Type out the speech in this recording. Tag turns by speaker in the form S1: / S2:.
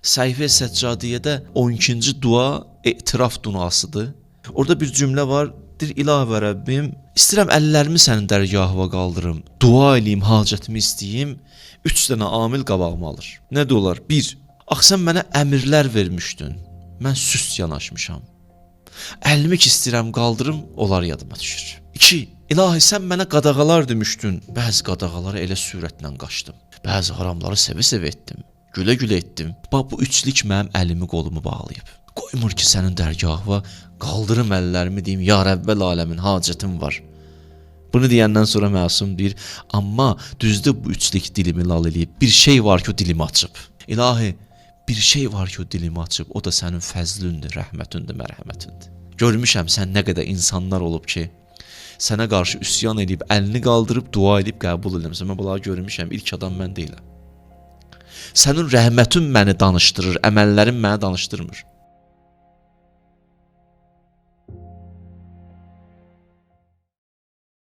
S1: Səhifə Səccadiyyədə 12-ci dua etiraf duasıdır. Orada bir cümlə var. Deyir, İlahi Rəbbim, istəyirəm əllərimi sənin dərgahına qaldırım, dua eləyim, hacətimi istəyim. 3 dənə amil qabağıma alır. Nədir olar? 1. Ax sən mənə əmrlər vermişdin. Mən süst yanaşmışam. Əlimi ki istəyirəm qaldırım, onlar yadıma düşür. 2. İlahi sən mənə qadağalar demişdin. Bəzi qadağalara elə sürətlə qaçdım. Bəzi haramları sevə-sevə etdim. Gülə-gülə etdim. Bax bu üçlük mənim əlimi qolumu bağlayıb. Qoymur ki sənin dərgahına qaldırım əllərimi deyim, ya Rəbbəl aləmin hacətim var. Bunu deyəndən sonra məsum deyir, amma düzdür bu üçlük dilimi lal eləyib. Bir şey var ki o dilimi açıb. İlahi, bir şey var ki o dilimi açıb, o da sənin fəzlündür, rəhmətindir, mərhəmətindir. Görmüşəm sən nə qədər insanlar olub ki, sənə qarşı üsyan edib, əlini qaldırıb, dua edib, qəbul eləmişəm. Mən bunları görmüşəm, ilk adam mən deyiləm. Sənin rəhmətin məni danışdırır, əməllərin məni danışdırmır.